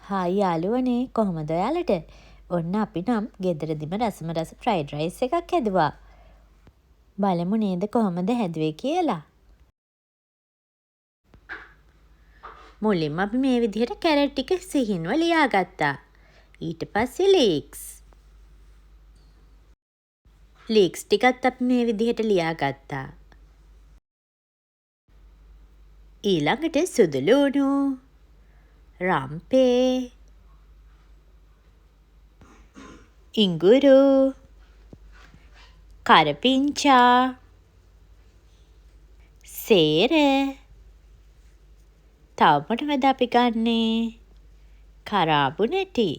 Hi යාළුවනේ කොහොමද ඔයාලට? ඔන්න අපි නම් ගෙදරදිම රසම රස ෆ්‍රයිඩ් රයිස් එකක් හැදුවා. බලමු නේද කොහොමද හැදුවේ කියලා. මුලින්ම අපි මේ විදිහට කැරට් ටික සිහින්ව ලියාගත්තා. ඊට පස්සේ ලීක්ස් ටිකත් අපි මේ විදිහට ලියාගත්තා. ඊළඟට සුදු ලුණු, රම්පේ, ඉඟුරු, කරපිංචා, සේර, තව මොනවද අපි ගන්නේ? කරාබු නැටි.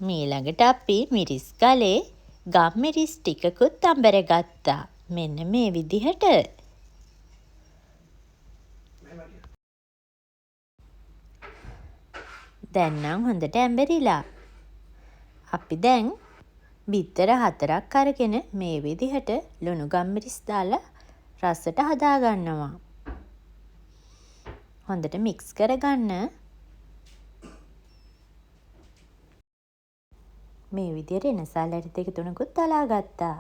ඊළඟට අපි මිරිස් ගලේ ගම්මිරිස් ටිකකුත් අඹර ගත්තා. මෙන්න මේ විදිහට. දැන් නම් හොඳට ඇඹරිලා. අපි දැන් බිත්තර 4ක් අරගෙන මේ විදිහට ලුණු ගම්මිරිස් දාලා රසට හදා ගන්නවා. හොඳට මික්ස් කරගන්න. මේ විදිහට එනසාල් ඇටි දෙක තුනකුත් දලා ගත්තා.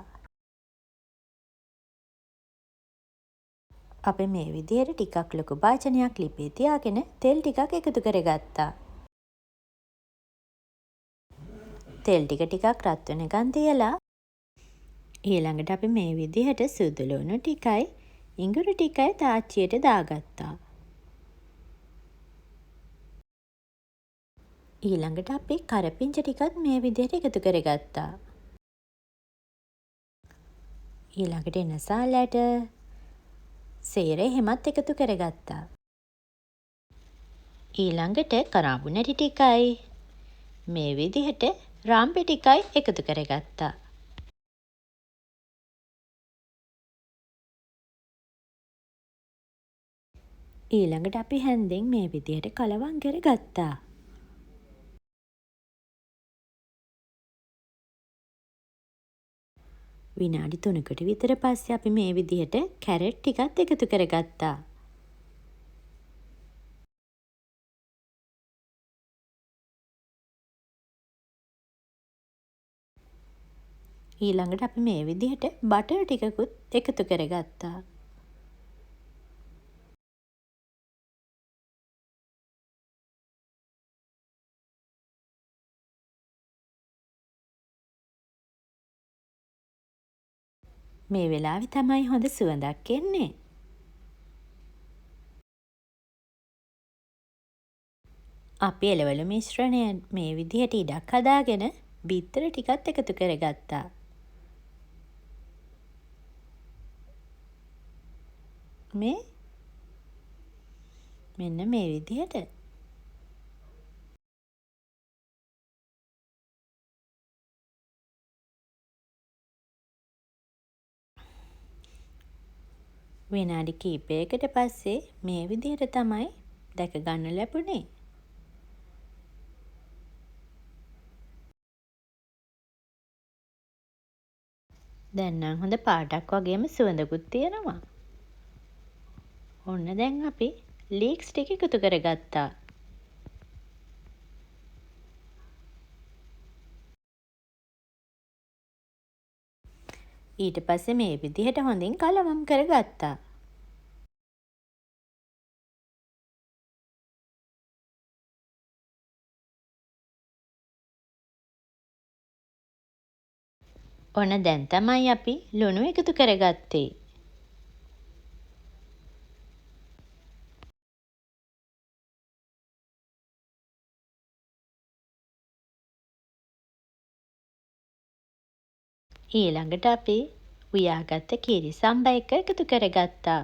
අපි මේ විදිහට ටිකක් ලොකු භාජනයක් ලිපේ තියාගෙන තෙල් ටිකක් එකතු කරගත්තා. තෙල් ටිකක් රත් වෙනකන් තියලා ඊළඟට අපි මේ විදිහට සුදු ලුණු ටිකයි ඉඟුරු ටිකයි තාච්චියට දාගත්තා. ඊළඟට අපි කරපිංච ටිකත් මේ විදිහට එකතු කරගත්තා. ඊළඟට එනසාල් ඇට, සේර එහෙමත් එකතු කරගත්තා. ඊළඟට කරාබු නැටි ටිකයි මේ විදිහට රාම්පෙ ටිකයි එකතු කරගත්තා. ඊළඟට අපි හැන්දෙන් මේ විදිහට කලවම් කරගත්තා. විනාඩි 3කට විතර පස්සේ අපි මේ විදිහට කැරට් ටිකත් එකතු කරගත්තා. ඊළඟට අපි මේ විදිහට බටර් ටිකකුත් එකතු කරගත්තා. මේ වෙලාවේ තමයි හොඳ සුවඳක් එන්නේ. අපි එළවලු මිශ්‍රණය මේ විදිහට ඉඩක් හදාගෙන බිත්තර ටිකත් එකතු කරගත්තා. මෙන්න මේ විදිහට. විනාඩි කිහිපයකට පස්සේ මේ විදිහට තමයි දැක ගන්න ලැබුණේ. දැන් නම් හොඳ පාටක් වගේම සුවඳකුත් තියෙනවා. ඔන්න දැන් අපි ලීක්ස් ටික එකතු කරගත්තා. ඊට පස්සේ මේ විදිහට හොඳින් කලවම් කරගත්තා. ඔන්න දැන් තමයි අපි ලුණු එකතු කරගත්තේ. ඊළඟට අපි උයාගත්ත කිරි සම්බ එක එකතු කරගත්තා.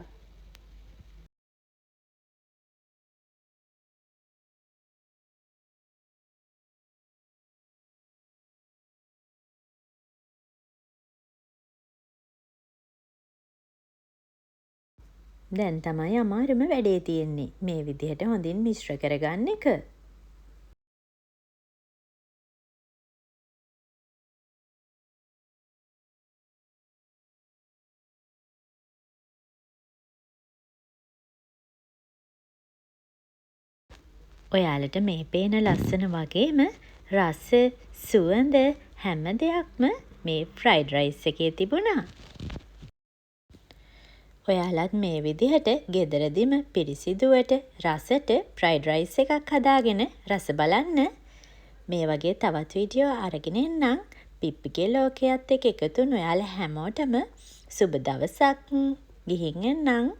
දැන් තමයි අමාරුම වැඩේ තියෙන්නේ. මේ විදිහට හොඳින් මිශ්‍ර කරගන්න එක. ඔයාලට මේ පේන ලස්සන වගේම රස සුවඳ හැම දෙයක්ම මේ ෆ්‍රයිඩ් රයිස් එකේ තිබුණා. ඔයාලත් මේ විදිහට ගෙදරදිම පිරිසිදුවට රසට ෆ්‍රයිඩ් රයිස් එකක් හදාගෙන රස බලන්න. මේ වගේ තවත් වීඩියෝ අරගෙන එන්නම්. පිප්පිගේ ලෝකයේත් එක්ක එකතු වුණ ඔයාලා හැමෝටම සුබ දවසක්. ගිහින් එන්නම්.